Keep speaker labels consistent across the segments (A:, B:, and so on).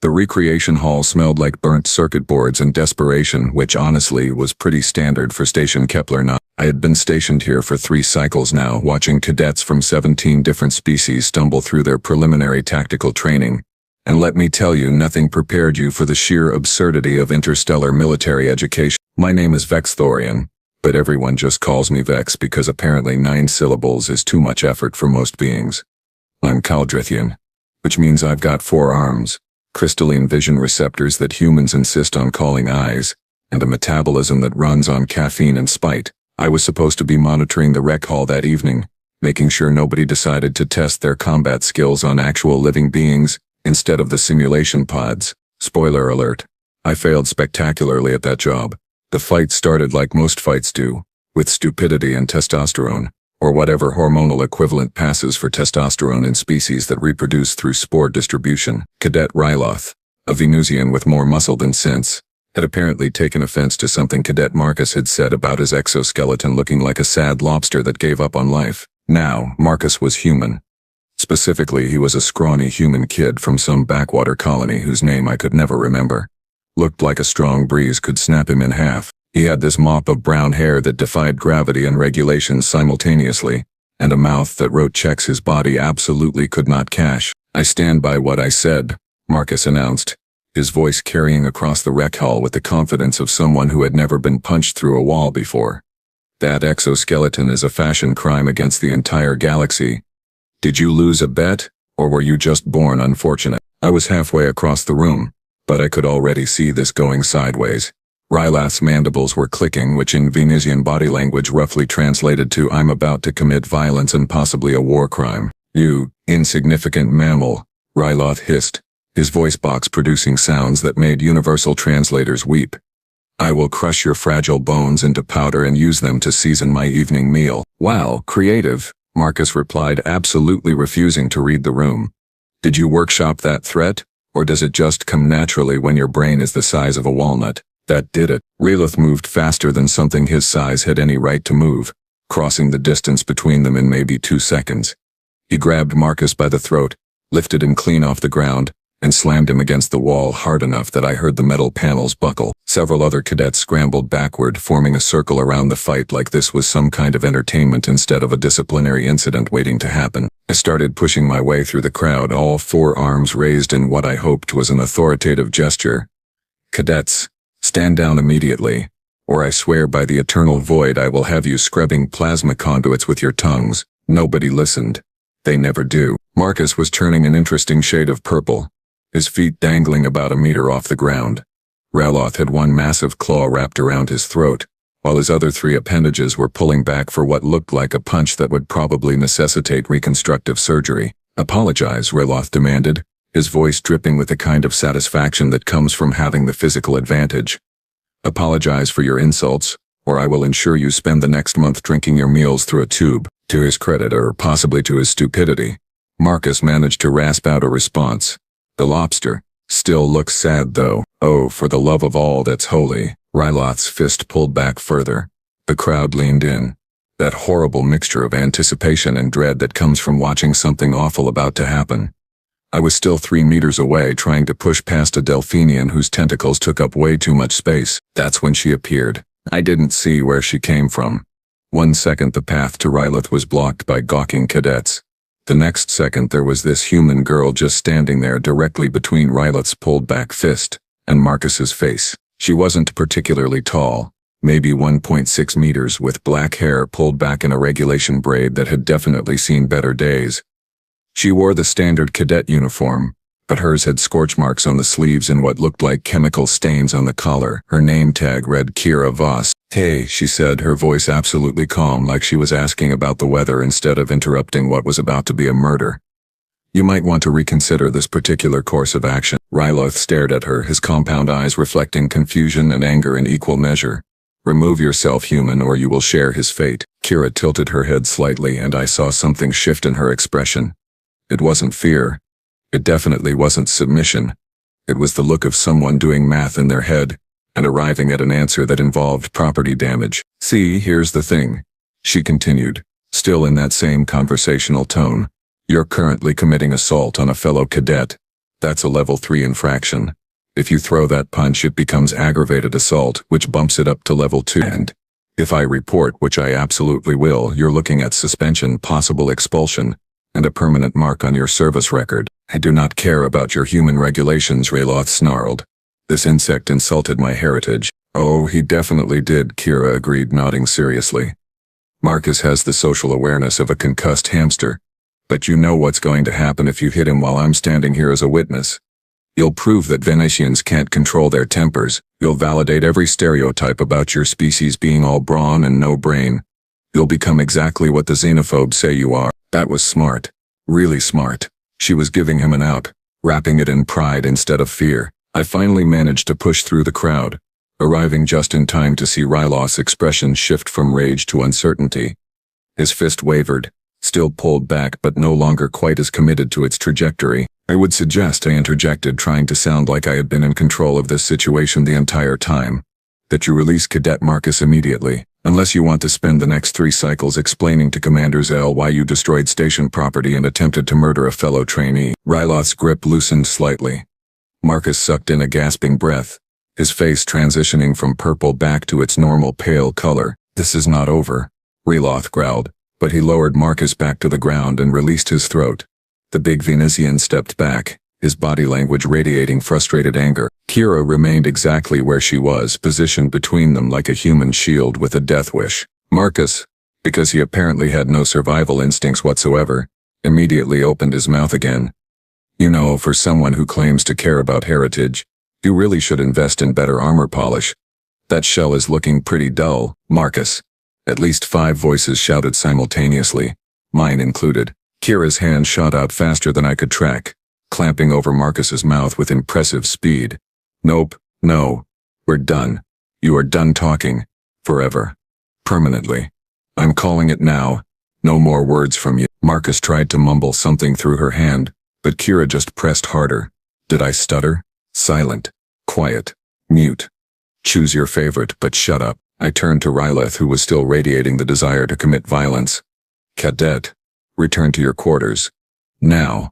A: The recreation hall smelled like burnt circuit boards and desperation, which honestly was pretty standard for Station Kepler 9. I had been stationed here for 3 cycles now, watching cadets from 17 different species stumble through their preliminary tactical training. And let me tell you, nothing prepared you for the sheer absurdity of interstellar military education. My name is Vex Thorian, but everyone just calls me Vex because apparently 9 syllables is too much effort for most beings. I'm Caldrithian, which means I've got 4 arms, crystalline vision receptors that humans insist on calling eyes, and a metabolism that runs on caffeine and spite. I was supposed to be monitoring the rec hall that evening, making sure nobody decided to test their combat skills on actual living beings instead of the simulation pods. Spoiler alert. I failed spectacularly at that job. The fight started like most fights do, with stupidity and testosterone, or whatever hormonal equivalent passes for testosterone in species that reproduce through spore distribution. Cadet Ryloth, a Venusian with more muscle than sense, had apparently taken offense to something Cadet Marcus had said about his exoskeleton looking like a sad lobster that gave up on life. Now, Marcus was human. Specifically, he was a scrawny human kid from some backwater colony whose name I could never remember. Looked like a strong breeze could snap him in half. He had this mop of brown hair that defied gravity and regulations simultaneously, and a mouth that wrote checks his body absolutely could not cash. I stand by what I said, Marcus announced, his voice carrying across the rec hall with the confidence of someone who had never been punched through a wall before. That exoskeleton is a fashion crime against the entire galaxy. Did you lose a bet, or were you just born unfortunate? I was halfway across the room, but I could already see this going sideways. Ryloth's mandibles were clicking, which in Venusian body language roughly translated to "I'm about to commit violence and possibly a war crime." "You insignificant mammal," Ryloth hissed, his voice box producing sounds that made universal translators weep. "I will crush your fragile bones into powder and use them to season my evening meal." "Wow, creative," Marcus replied, absolutely refusing to read the room. "Did you workshop that threat, or does it just come naturally when your brain is the size of a walnut?" That did it. Ryloth moved faster than something his size had any right to move, crossing the distance between them in maybe 2 seconds. He grabbed Marcus by the throat, lifted him clean off the ground, and slammed him against the wall hard enough that I heard the metal panels buckle. Several other cadets scrambled backward, forming a circle around the fight like this was some kind of entertainment instead of a disciplinary incident waiting to happen. I started pushing my way through the crowd, all 4 arms raised in what I hoped was an authoritative gesture. "Cadets, stand down immediately, or I swear by the eternal void I will have you scrubbing plasma conduits with your tongues." Nobody listened. They never do. Marcus was turning an interesting shade of purple, his feet dangling about a meter off the ground. Ryloth had one massive claw wrapped around his throat, while his other 3 appendages were pulling back for what looked like a punch that would probably necessitate reconstructive surgery. "Apologize," Ryloth demanded, his voice dripping with the kind of satisfaction that comes from having the physical advantage. "Apologize for your insults, or I will ensure you spend the next month drinking your meals through a tube." To his credit, or possibly to his stupidity, Marcus managed to rasp out a response. "The lobster still looks sad though." "Oh, for the love of all that's holy." Ryloth's fist pulled back further. The crowd leaned in. That horrible mixture of anticipation and dread that comes from watching something awful about to happen. I was still 3 meters away, trying to push past a delphinian whose tentacles took up way too much space. That's when she appeared. I didn't see where she came from. 1 second the path to Ryloth was blocked by gawking cadets. The next second there was this human girl just standing there directly between Ryloth's pulled back fist and Marcus's face. She wasn't particularly tall, maybe 1.6 meters, with black hair pulled back in a regulation braid that had definitely seen better days. She wore the standard cadet uniform, but hers had scorch marks on the sleeves and what looked like chemical stains on the collar. Her name tag read Kira Voss. "Hey," she said, her voice absolutely calm, like she was asking about the weather instead of interrupting what was about to be a murder. "You might want to reconsider this particular course of action." Ryloth stared at her, his compound eyes reflecting confusion and anger in equal measure. "Remove yourself, human, or you will share his fate." Kira tilted her head slightly, and I saw something shift in her expression. It wasn't fear. It definitely wasn't submission. It was the look of someone doing math in their head and arriving at an answer that involved property damage. "See, here's the thing," she continued, still in that same conversational tone. "You're currently committing assault on a fellow cadet. That's a level 3 infraction. If you throw that punch, it becomes aggravated assault, which bumps it up to level 2. And if I report, which I absolutely will, you're looking at suspension, possible expulsion, and a permanent mark on your service record. I do not care about your human regulations, Rayloth snarled. This insect insulted my heritage. Oh, he definitely did, Kira agreed, nodding seriously. Marcus has the social awareness of a concussed hamster. But you know what's going to happen if you hit him while I'm standing here as a witness. You'll prove that Venetians can't control their tempers. You'll validate every stereotype about your species being all brawn and no brain. You'll become exactly what the xenophobes say you are. That was smart. Really smart. She was giving him an out, wrapping it in pride instead of fear. I finally managed to push through the crowd, arriving just in time to see Ryloth's expression shift from rage to uncertainty. His fist wavered, still pulled back but no longer quite as committed to its trajectory. I would suggest, I interjected, trying to sound like I had been in control of this situation the entire time, that you release Cadet Marcus immediately, unless you want to spend the next 3 cycles explaining to Commander Zell why you destroyed station property and attempted to murder a fellow trainee. Ryloth's grip loosened slightly. Marcus sucked in a gasping breath, his face transitioning from purple back to its normal pale color. This is not over, Ryloth growled, but he lowered Marcus back to the ground and released his throat. The big Venetian stepped back, his body language radiating frustrated anger. Kira remained exactly where she was, positioned between them like a human shield with a death wish. Marcus, because he apparently had no survival instincts whatsoever, immediately opened his mouth again. You know, for someone who claims to care about heritage, you really should invest in better armor polish. That shell is looking pretty dull, Marcus. At least 5 voices shouted simultaneously, mine included. Kira's hand shot out faster than I could track, clamping over Marcus's mouth with impressive speed. Nope, no. We're done. You are done talking. Forever. Permanently. I'm calling it now. No more words from you. Marcus tried to mumble something through her hand, but Kira just pressed harder. Did I stutter? Silent. Quiet. Mute. Choose your favorite, but shut up. I turned to Ryleth, who was still radiating the desire to commit violence. Cadet. Return to your quarters. Now.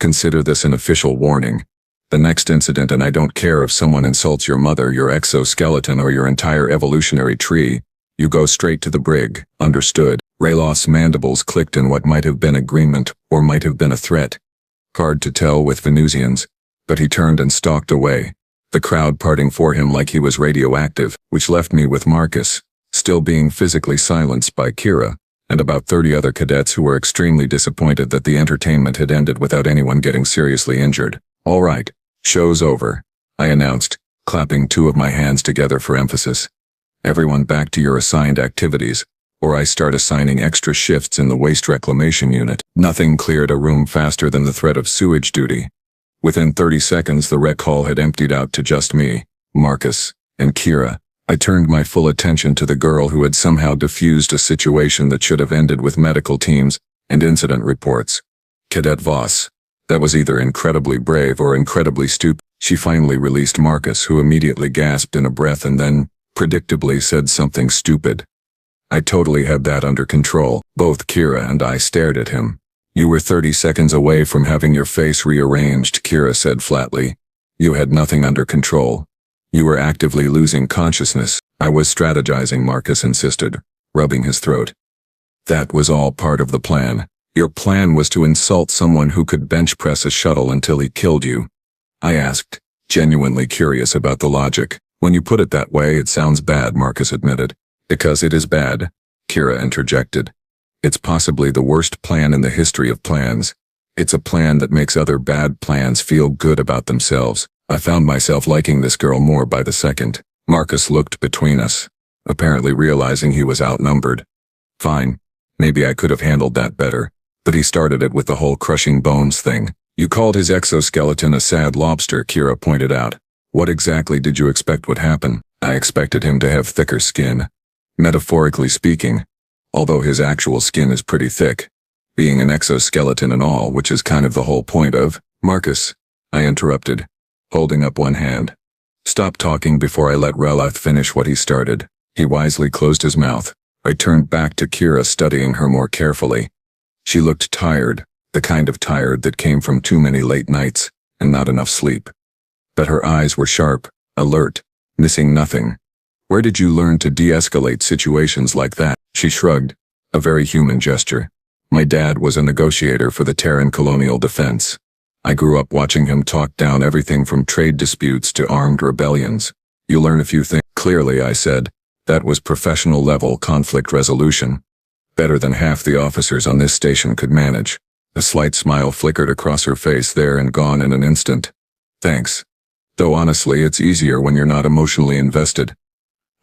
A: Consider this an official warning. The next incident, and I don't care if someone insults your mother, your exoskeleton, or your entire evolutionary tree, you go straight to the brig. Understood? Rayloth's mandibles clicked in what might have been agreement, or might have been a threat. Hard to tell with Venusians, but he turned and stalked away, the crowd parting for him like he was radioactive, which left me with Marcus, still being physically silenced by Kira, and about 30 other cadets who were extremely disappointed that the entertainment had ended without anyone getting seriously injured. All right, show's over, I announced, clapping 2 of my hands together for emphasis. Everyone back to your assigned activities, or I start assigning extra shifts in the waste reclamation unit. Nothing cleared a room faster than the threat of sewage duty. Within 30 seconds, the rec hall had emptied out to just me, Marcus, and Kira. I turned my full attention to the girl who had somehow diffused a situation that should have ended with medical teams and incident reports. Cadet Voss. That was either incredibly brave or incredibly stupid. She finally released Marcus, who immediately gasped in a breath and then, predictably, said something stupid. I totally had that under control. Both Kira and I stared at him. You were 30 seconds away from having your face rearranged, Kira said flatly. You had nothing under control. You were actively losing consciousness. I was strategizing, Marcus insisted, rubbing his throat. That was all part of the plan. Your plan was to insult someone who could bench press a shuttle until he killed you. I asked, genuinely curious about the logic. When you put it that way, it sounds bad, Marcus admitted. Because it is bad, Kira interjected. It's possibly the worst plan in the history of plans. It's a plan that makes other bad plans feel good about themselves. I found myself liking this girl more by the second. Marcus looked between us, apparently realizing he was outnumbered. Fine, maybe I could have handled that better, but he started it with the whole crushing bones thing. You called his exoskeleton a sad lobster, Kira pointed out. What exactly did you expect would happen? I expected him to have thicker skin. Metaphorically speaking, although his actual skin is pretty thick, being an exoskeleton and all, which is kind of the whole point of, Marcus, I interrupted, holding up one hand. Stop talking before I let Ryleth finish what he started. He wisely closed his mouth. I turned back to Kira, studying her more carefully. She looked tired, the kind of tired that came from too many late nights. and not enough sleep. But her eyes were sharp, alert, missing nothing. Where did you learn to de-escalate situations like that? She shrugged, a very human gesture. My dad was a negotiator for the Terran Colonial Defense. I grew up watching him talk down everything from trade disputes to armed rebellions. You learn a few things. Clearly, I said. That was professional-level conflict resolution. Better than half the officers on this station could manage. A slight smile flickered across her face there and gone in an instant. Thanks. Though honestly, it's easier when you're not emotionally invested.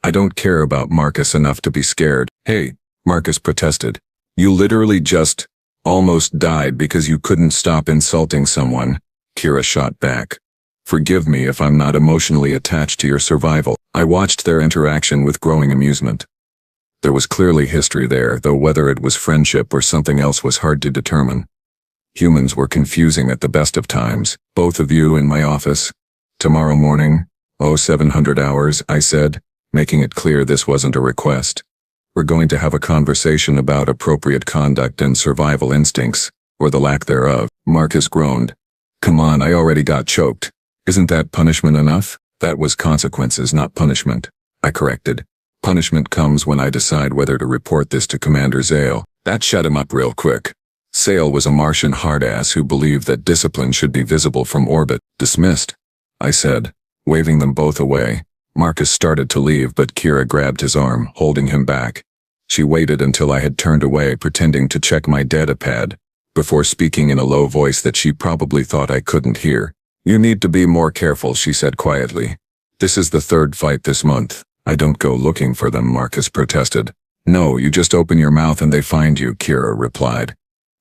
A: I don't care about Marcus enough to be scared. Hey, Marcus protested. You literally just almost died because you couldn't stop insulting someone, Kira shot back. Forgive me if I'm not emotionally attached to your survival. I watched their interaction with growing amusement. There was clearly history there, though whether it was friendship or something else was hard to determine. Humans were confusing at the best of times. Both of you in my office. Tomorrow morning, 0700 hours, I said, making it clear this wasn't a request. We're going to have a conversation about appropriate conduct and survival instincts, or the lack thereof. Marcus groaned. Come on, I already got choked. Isn't that punishment enough? That was consequences, not punishment. I corrected. Punishment comes when I decide whether to report this to Commander Zale. That shut him up real quick. Zale was a Martian hardass who believed that discipline should be visible from orbit. Dismissed, I said, waving them both away. Marcus started to leave, but Kira grabbed his arm, holding him back. She waited until I had turned away, pretending to check my datapad, before speaking in a low voice that she probably thought I couldn't hear. You need to be more careful, she said quietly. This is the third fight this month. I don't go looking for them, Marcus protested. No, you just open your mouth and they find you, Kira replied.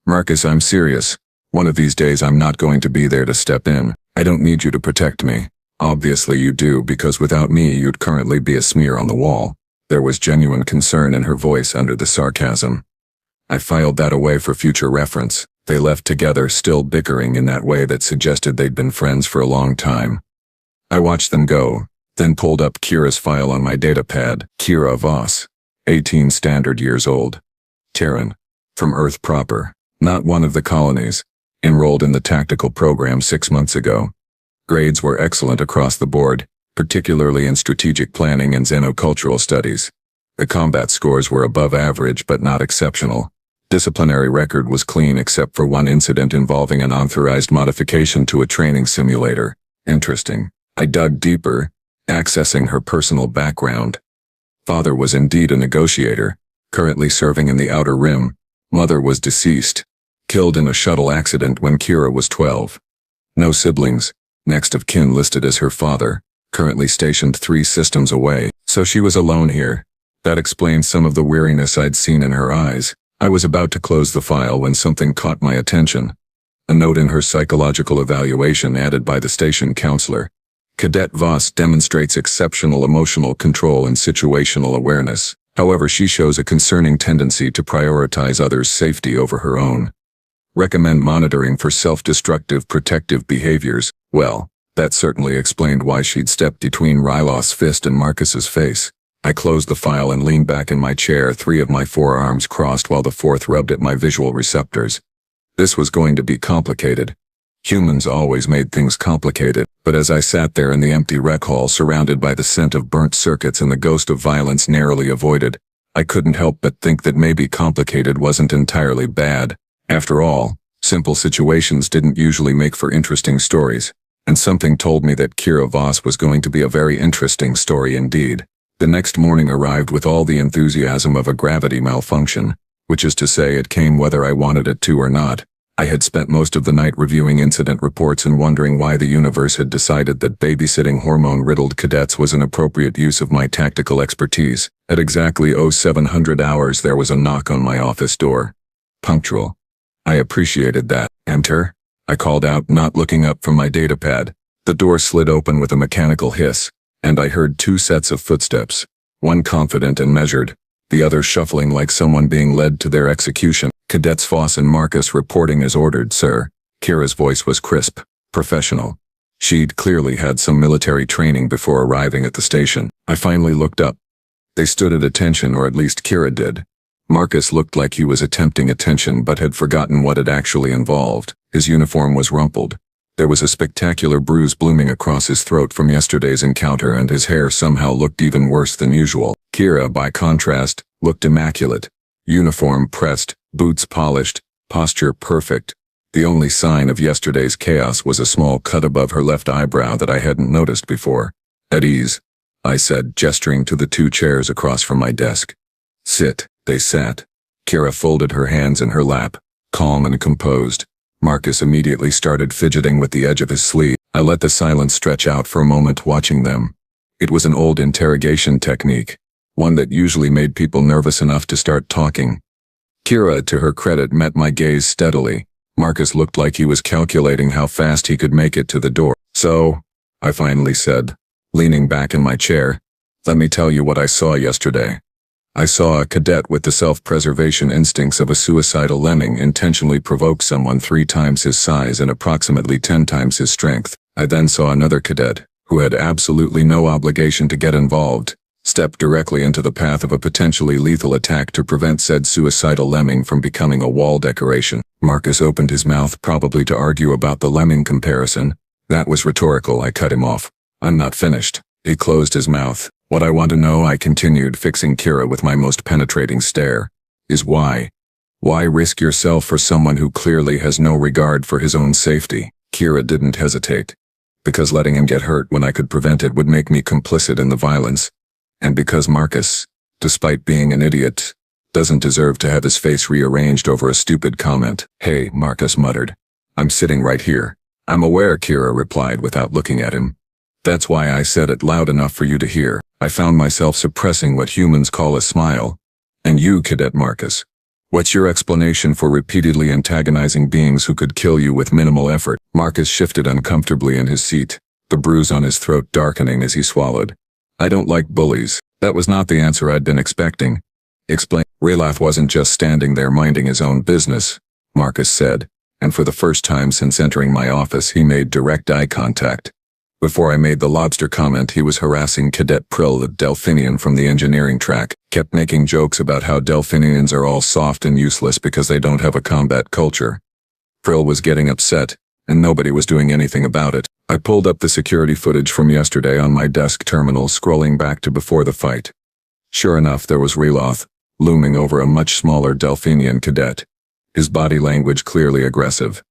A: Marcus, I'm serious. One of these days I'm not going to be there to step in. I don't need you to protect me. Obviously you do, because without me you'd currently be a smear on the wall. There was genuine concern in her voice under the sarcasm. I filed that away for future reference. They left together, still bickering in that way that suggested they'd been friends for a long time. I watched them go, then pulled up Kira's file on my datapad. Kira Voss, 18 standard years old. Terran. From Earth proper. Not one of the colonies. Enrolled in the tactical program 6 months ago. Grades were excellent across the board, particularly in strategic planning and xenocultural studies. The combat scores were above average but not exceptional. Disciplinary record was clean except for one incident involving an unauthorized modification to a training simulator. Interesting. I dug deeper, accessing her personal background. Father was indeed a negotiator, currently serving in the Outer Rim. Mother was deceased, killed in a shuttle accident when Kira was 12. No siblings, next of kin listed as her father, currently stationed 3 systems away, so she was alone here. That explains some of the weariness I'd seen in her eyes. I was about to close the file when something caught my attention. A note in her psychological evaluation added by the station counselor. Cadet Voss demonstrates exceptional emotional control and situational awareness. However, she shows a concerning tendency to prioritize others' safety over her own. Recommend monitoring for self-destructive protective behaviors. Well, that certainly explained why she'd stepped between Ryloth's fist and Marcus's face. I closed the file and leaned back in my chair, 3 of my 4 arms crossed while the 4th rubbed at my visual receptors. This was going to be complicated. Humans always made things complicated, but as I sat there in the empty rec hall surrounded by the scent of burnt circuits and the ghost of violence narrowly avoided, I couldn't help but think that maybe complicated wasn't entirely bad. After all, simple situations didn't usually make for interesting stories, and something told me that Kira Voss was going to be a very interesting story indeed. The next morning arrived with all the enthusiasm of a gravity malfunction, which is to say it came whether I wanted it to or not. I had spent most of the night reviewing incident reports and wondering why the universe had decided that babysitting hormone-riddled cadets was an appropriate use of my tactical expertise. At exactly 0700 hours there was a knock on my office door. Punctual. I appreciated that. Enter? I called out, not looking up from my datapad. The door slid open with a mechanical hiss, and I heard 2 sets of footsteps, one confident and measured, the other shuffling like someone being led to their execution. Cadets Voss and Marcus reporting as ordered, sir. Kira's voice was crisp, professional. She'd clearly had some military training before arriving at the station. I finally looked up. They stood at attention, or at least Kira did. Marcus looked like he was attempting attention but had forgotten what it actually involved. His uniform was rumpled, There was a spectacular bruise blooming across his throat from yesterday's encounter, and his hair somehow looked even worse than usual. Kira, by contrast, looked immaculate. Uniform pressed, boots polished, posture perfect. The only sign of yesterday's chaos was a small cut above her left eyebrow that I hadn't noticed before. "At ease," I said, gesturing to the 2 chairs across from my desk. "Sit." They sat. Kira folded her hands in her lap, calm and composed. Marcus immediately started fidgeting with the edge of his sleeve. I let the silence stretch out for a moment watching them. It was an old interrogation technique, one that usually made people nervous enough to start talking. Kira, to her credit, met my gaze steadily. Marcus looked like he was calculating how fast he could make it to the door. "So," I finally said, leaning back in my chair, "let me tell you what I saw yesterday. I saw a cadet with the self-preservation instincts of a suicidal lemming intentionally provoke someone 3 times his size and approximately 10 times his strength. I then saw another cadet, who had absolutely no obligation to get involved, step directly into the path of a potentially lethal attack to prevent said suicidal lemming from becoming a wall decoration." Marcus opened his mouth, probably to argue about the lemming comparison. "That was rhetorical," I cut him off. "I'm not finished." He closed his mouth. "What I want to know," I continued, fixing Kira with my most penetrating stare, "is why. Why risk yourself for someone who clearly has no regard for his own safety?" Kira didn't hesitate. "Because letting him get hurt when I could prevent it would make me complicit in the violence. And because Marcus, despite being an idiot, doesn't deserve to have his face rearranged over a stupid comment." "Hey," Marcus muttered. "I'm sitting right here." "I'm aware," Kira replied without looking at him. "That's why I said it loud enough for you to hear." I found myself suppressing what humans call a smile. "And you, Cadet Marcus, what's your explanation for repeatedly antagonizing beings who could kill you with minimal effort?" Marcus shifted uncomfortably in his seat, the bruise on his throat darkening as he swallowed. "I don't like bullies." That was not the answer I'd been expecting. "Explain." Raylath wasn't just standing there minding his own business, Marcus said, and for the first time since entering my office he made direct eye contact. Before I made the lobster comment, he was harassing Cadet Prill, the Delphinian from the engineering track, kept making jokes about how Delphinians are all soft and useless because they don't have a combat culture. Prill was getting upset, and nobody was doing anything about it. I pulled up the security footage from yesterday on my desk terminal, scrolling back to before the fight. Sure enough, there was Raylath, looming over a much smaller Delphinian cadet, his body language clearly aggressive.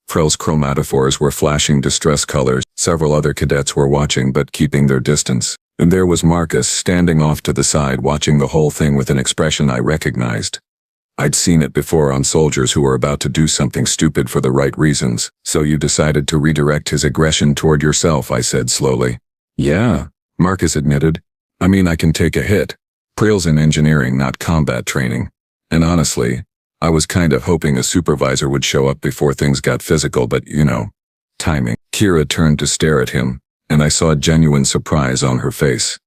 A: Prill's chromatophores were flashing distress colors. Several other cadets were watching but keeping their distance. And there was Marcus standing off to the side watching the whole thing with an expression I recognized. I'd seen it before on soldiers who were about to do something stupid for the right reasons. "So you decided to redirect his aggression toward yourself," I said slowly. "Yeah," Marcus admitted. "I mean, I can take a hit. Prill's in engineering, not combat training. And honestly, I was kind of hoping a supervisor would show up before things got physical, but you know, timing." Kira turned to stare at him, and I saw genuine surprise on her face.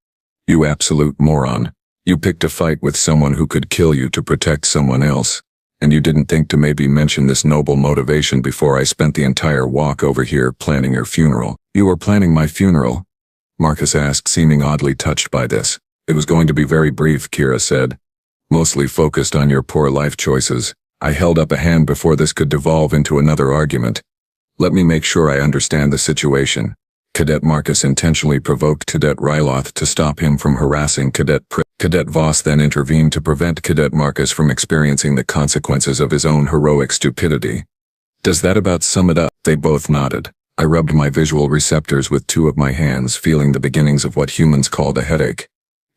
A: "You absolute moron. You picked a fight with someone who could kill you to protect someone else, and you didn't think to maybe mention this noble motivation before I spent the entire walk over here planning your funeral." "You were planning my funeral?" Marcus asked, seeming oddly touched by this. "It was going to be very brief," Kira said. "Mostly focused on your poor life choices." I held up a hand before this could devolve into another argument. "Let me make sure I understand the situation. Cadet Marcus intentionally provoked Cadet Raylath to stop him from harassing Cadet Prill. Cadet Voss then intervened to prevent Cadet Marcus from experiencing the consequences of his own heroic stupidity. Does that about sum it up?" They both nodded. I rubbed my visual receptors with 2 of my hands, feeling the beginnings of what humans called a headache.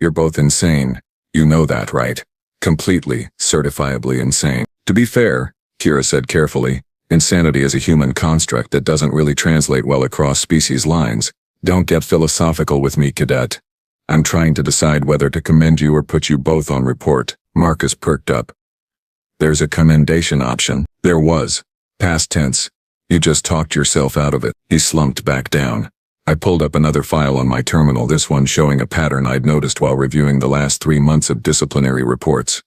A: "You're both insane. You know that, right? Completely, certifiably insane." "To be fair," Kira said carefully, "insanity is a human construct that doesn't really translate well across species lines. Don't get philosophical with me, Cadet. I'm trying to decide whether to commend you or put you both on report." Marcus perked up. "There's a commendation option." "There was. Past tense. You just talked yourself out of it." He slumped back down. I pulled up another file on my terminal, this one showing a pattern I'd noticed while reviewing the last 3 months of disciplinary reports.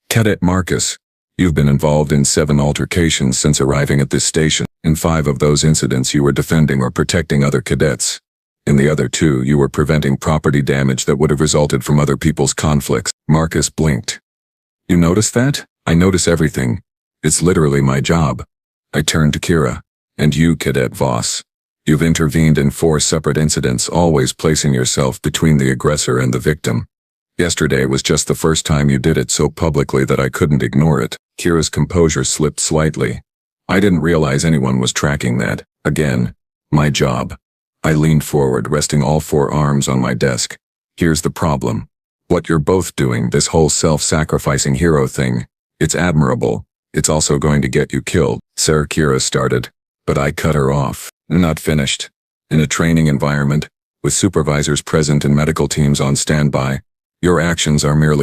A: "Cadet Marcus, you've been involved in 7 altercations since arriving at this station. In 5 of those incidents you were defending or protecting other cadets. In the other 2 you were preventing property damage that would have resulted from other people's conflicts." Marcus blinked. "You notice that?" "I notice everything. It's literally my job." I turned to Kira. And you, Cadet Voss. You've intervened in 4 separate incidents, always placing yourself between the aggressor and the victim. Yesterday was just the first time you did it so publicly that I couldn't ignore it. Kira's composure slipped slightly. I didn't realize anyone was tracking that. Again, my job. I leaned forward, resting all 4 arms on my desk. Here's the problem. What you're both doing, this whole self-sacrificing hero thing, it's admirable. It's also going to get you killed. Sir, Kira started, but I cut her off. Not finished. In a training environment, with supervisors present and medical teams on standby, your actions are merely